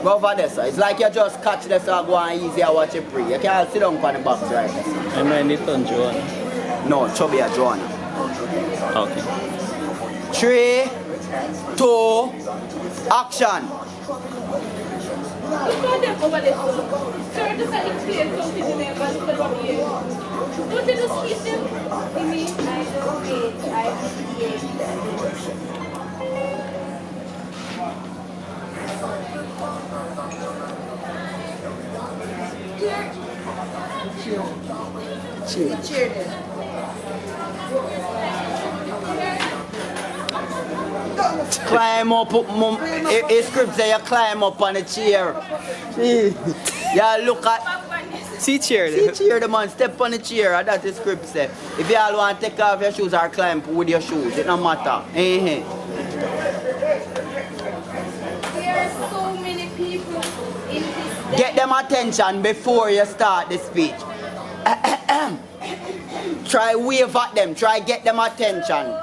Go over there, sir. It's like you just catch this and go on easy and watch it free. You can't sit down on the box right there. I mean it on Joanna. No, Chubby or Joanna. Okay. 3, 2, action. Look at them over there. Sir, just like experience something in there, but look at what we are. Don't you just keep them? You mean? I don't wait. I create. Cheer. Climb up, it script say you climb up on the chair. Yeah, look at. See chair. See chair, the man, step on the chair, and that's the script say. If you all want to take off your shoes or climb with your shoes, it don't matter. There are so many people in this. Get them attention before you start the speech. Try wave at them, try get them attention.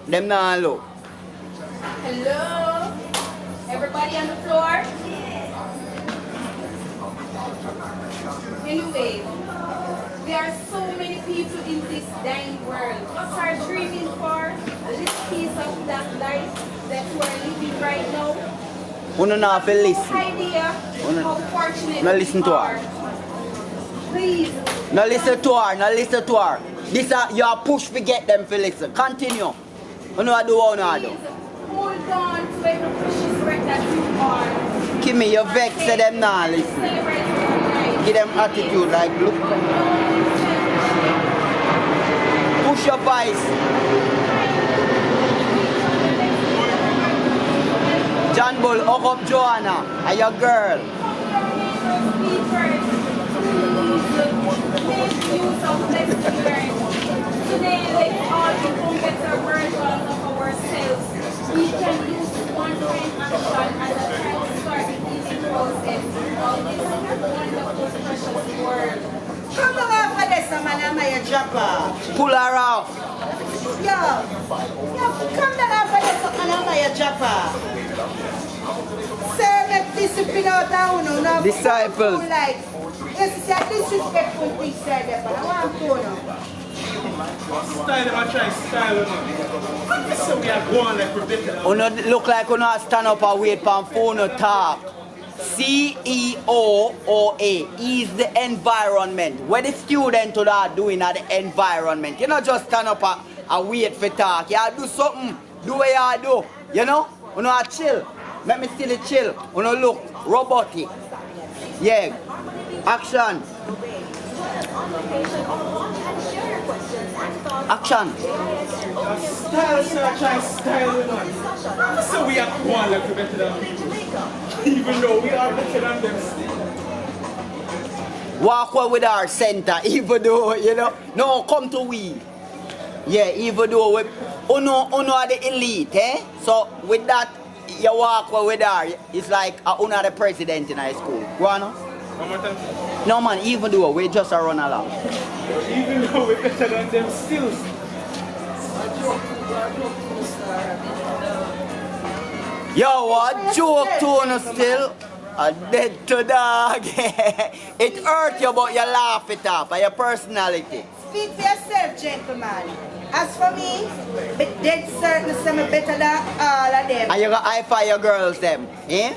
Them now look. Hello? Everybody on the floor? Anyway, there are so many people in this dying world. What are dreaming for? A little piece of that life that you are living right now. You don't have to No listen. idea how fortunate No listen to her. Please. No listen to her, no listen to her. This you are push to get them to listen. Continue. You know what do what you know do. Hold on to every precious breath that you are. Give me your vex to them now listen. Give them attitude like look. Push your voice. John Bull, hook up Joanna. Are your girl? Make use of lessons learned. Today, let's all become better versions of ourselves. We can use one kind action as a time to start the healing process of this wonderful, precious world. Come on off of this, man, I'm a dropper. Pull her off. Yo, come down off of this, man, I'm a dropper. Sir, make discipline out of you, no? Disciples. Like, yes, it's a disrespectful thing, sir, but I want to know. Style them, I try style them. So we are going like we're better. You no look like you not stand up and wait for phone to talk. CEOOA is the environment. What the students are doing at the environment. You not just stand up and wait for talk. You do something. Do what you do. You know? You know chill. Let me still chill. You know look robotic. Yeah. Action. Action. Style, sir, I try style them. So we are going like we're better than people. Even though we are better than them still. Walk well with our center, even though, you know, no, come to we. Yeah, even though we, uno are the elite, eh? So with that, you walk well with her, it's like uno the president in high school. Go on, no? One more time. No man, even though we just a run along. Even though we're better than them still. Yo, what joke tone still? A dead to dog. It hurt you, but you laugh it up. By your personality. Speak for yourself, gentlemen. As for me, dead certain some better than all of them. And you got high five your girls them, eh?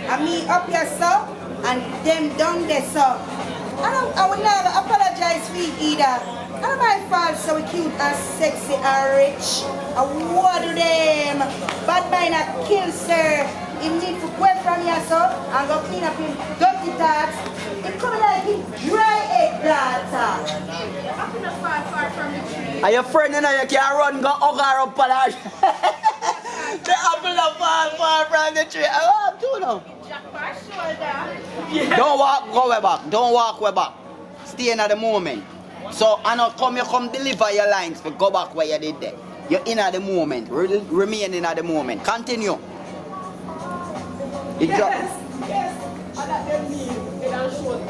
And me up here, so, and them down there, so. I would never apologize for it either. I don't my fault so cute and sexy and rich. And what do them? Bad mind a kill, sir. He need to go from here, so, and go clean up him dirty thoughts. It come like him dry egg daughter. I'm gonna far from the tree. And your friend you know you can't run go hug her up and her. The apple not far from the tree. I want to know. Jack by shoulder. Yeah. Don't go way back. Don't walk way back. Stay in at the moment. So I know you come deliver your lines but go back where you did there. You're in at the moment. Remain in at the moment. Continue. It Yes. I got them knee, head and shoulder.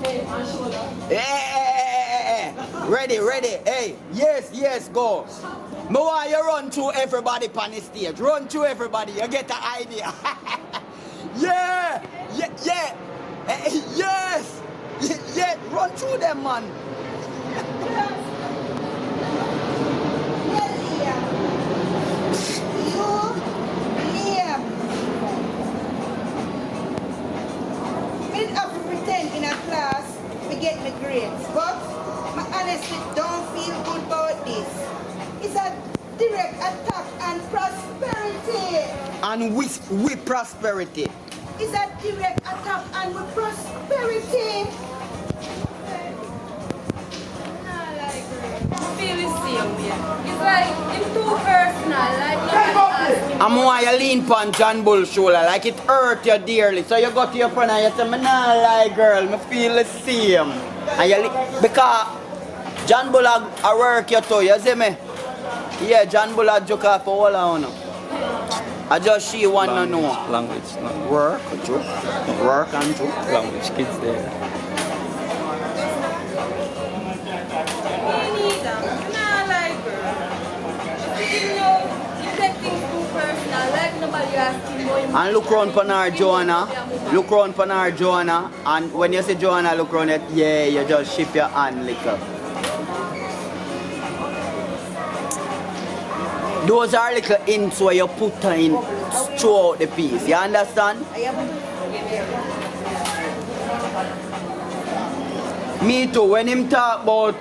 Head and shoulder. Hey. Ready. Hey. Yes, go. Me want you run through everybody on the stage. Run through everybody. You get the idea. Yeah. Yeah. Yeah. Yes. Yeah. Run through them, man. I have to pretend in a class to get my grades, but I honestly don't feel good about this. It's a direct attack on prosperity. And with prosperity. It's a direct attack on my prosperity. Feel the same way. It's like it's too personal. Like nobody asking. I'm why you lean on John Bull's shoulder like it hurt you dearly. So you go to your friend and you say, "Me nah lie, girl, me feel the same." And you because John Bull a work you too, you see me? Yeah, John Bull a joke off for all of you. I just she want to know. Language, no. Work, joke. Work and joke. Language, kids there. Me neither. Nah, like girl. You know, you take things too personal. Like nobody asking boy. And look round for her, Joanna. Look round for her, Joanna. And when you say Joanna, look round it, yeah, you just shift your hand little. Those are little hints where you put in throughout the piece. You understand? Me too. When him talk about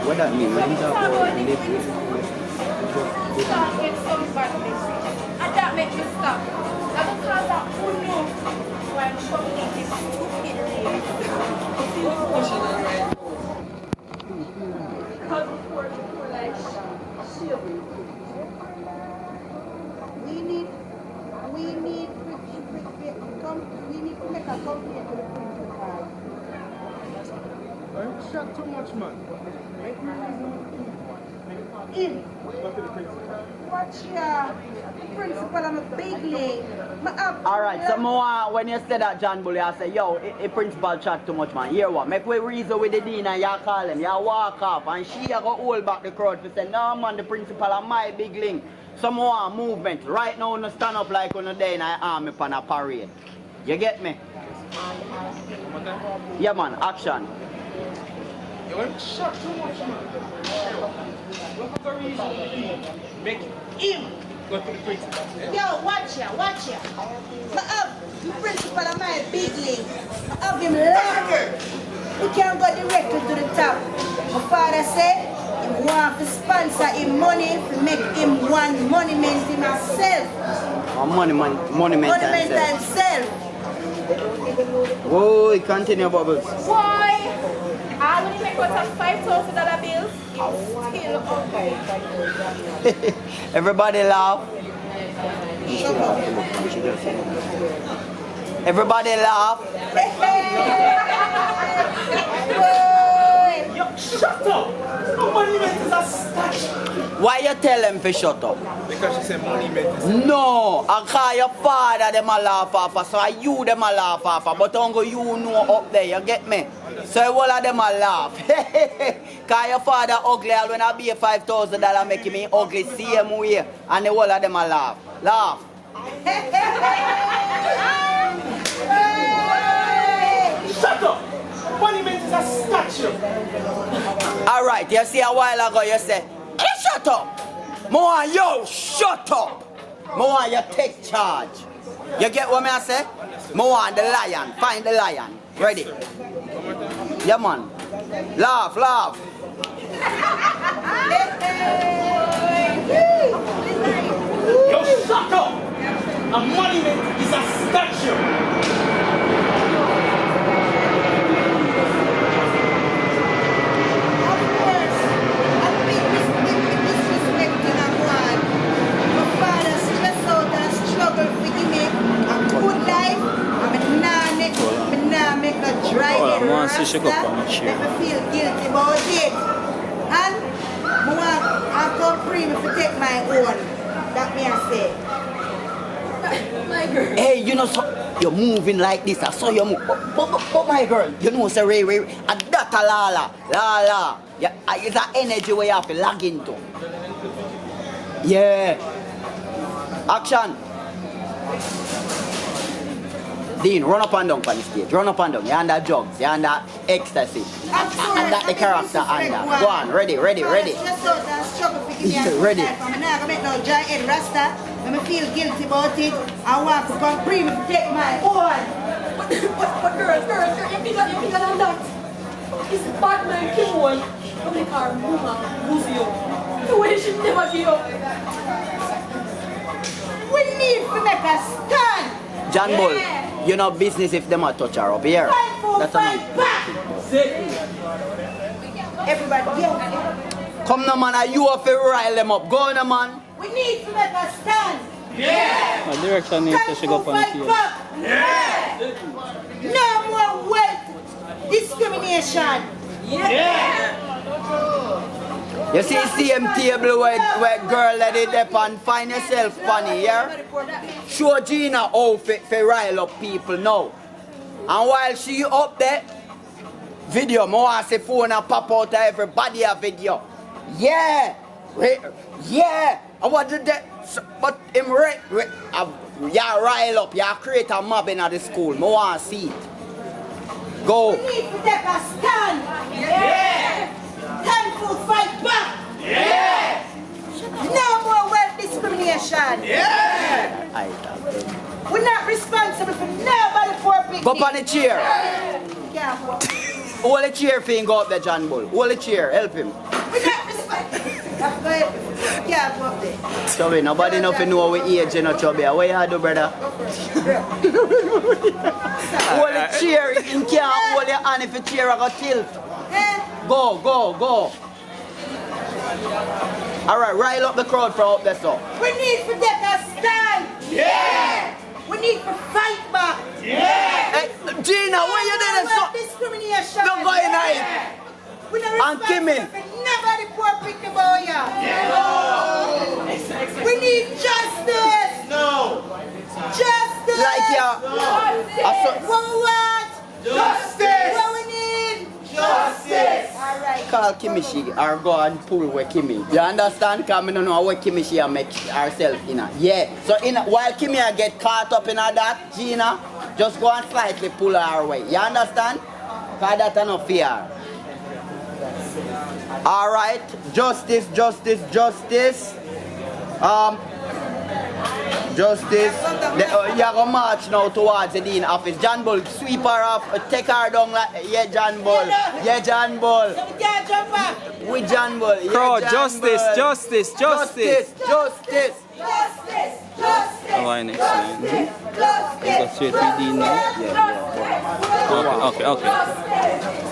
what that mean? When him talk about Stop get some bad memories. And that make me stop. And because I who know why I'm communicating stupidly. Because before people like We need to make a complaint to the principal. Don't chat too much, man. In. Watch ya. The principal, I'm a big league. alright, so more when you say that John Bully, I say, yo, a principal chat too much, man. Hear what? Make we reason with the dean and you call him, you walk off and she go hold back the crowd to say, no man, the principal are my big link. Some more movement. Right now, you stand up like on a day in an army on a parade. You get me? Yeah man, action. You want to chat too much, man. What the reason? Make him go to the principal. Yo, watch ya. The principal of my big league. I have him locked. He can't go directly to the top. My father said he want to sponsor him money to make him one monument himself. Monument himself. Whoa, continue bubbles. why? I only make out of $5,000 bills. It's still okay. Everybody laugh. Everybody laugh. Yo, shut up! A monument is a statue. Why you tell them to shut up? Because she said monument is No, I call your father them a laugh off, so I you them a laugh off, but uncle you know up there, you get me? So all of them a laugh. Cause your father ugly, and when I be $5,000 making me ugly same way, and the whole of them a laugh. Laugh. shut up! Monument is a statue. Alright, you see a while ago you say, hey, shut up! More yo, shut up! More you take charge. You get what me I say? More the lion, find the lion. Ready? Yeah man. Laugh, laugh. Yo, shut up! A monument is a statue. Oh, I want to shake up on the chair. Make me feel guilty about it. And I come free me to take my own. That me I say. My girl. Hey, you know, so you're moving like this, I saw you move. But my girl, you know, say Ray, and that Atalala, la. Yeah, it's an energy where you have to log into. Yeah. Action. Dean, run up and down on the stage. Run up and down. You're under drugs. You're under ecstasy. I'm sorry. And that the character under. Go on, ready. Ready. I'm not gonna make no giant head rasta. Let me feel guilty about it. I want to come free to take my own. But girl, you think I'm not. It's Batman Kim boy. Come in the car, move you. The way she never give up. We need to make a stand. John Bull, you know business if them a touch her up here. Fight for, That's fight back. Everybody, yo. Come now man, you have to rile them up. Go on now, man. We need to make a stand. My direction needs to shake up on the Fight field. back. No more wealth discrimination. You see same table where girl let it up and find yourself funny, yeah? Show Gina outfit for rile up people now. And while she up there, video, I want to see phone and pop out of everybody a video. Yeah! I want to do that. But him yeah, rile up, yeah, create a mob in the school. I want to see it. Go. We need to take a stand. Time to fight back. No more wealth discrimination. We're not responsible for nobody poor picnic. Go up on the chair. Yeah, Hold the chair for him go up there, John Bull. Hold the chair, help him. we're not responsible. Yeah, go up there. Chubby, nobody know if you know we age, you know, Chubby. What you do, brother? Hold the chair, you can't hold your hand if the chair got tilt. Go. Alright, rile up the crowd for up there, so. We need to take a stand. We need to fight back. Hey, Gina, where you did No it? discrimination. Don't go in there. We're not And Kimmy. responsible for nobody poor picnic about ya. We need justice. Justice. Like ya. What we want. Justice! What we need. Justice! Alright. Call Kimmy she or go and pull with Kimmy. You understand? Because I don't know where Kimmy she make herself in her. Yeah. So while Kimmy get caught up in her that, Gina, just go and slightly pull her away. You understand? Because that's enough fear. Alright. Justice. Justice. You are going to march now towards the Dean office. John Bull, sweep her off, take her down like, yeah, John Bull. Yeah, John Bull. So we can't jump up. With John Bull. Yeah, Crowd, John justice. Bull. Justice. Justice. How I next line? Justice. Got straight with Dean now? Yeah. Okay.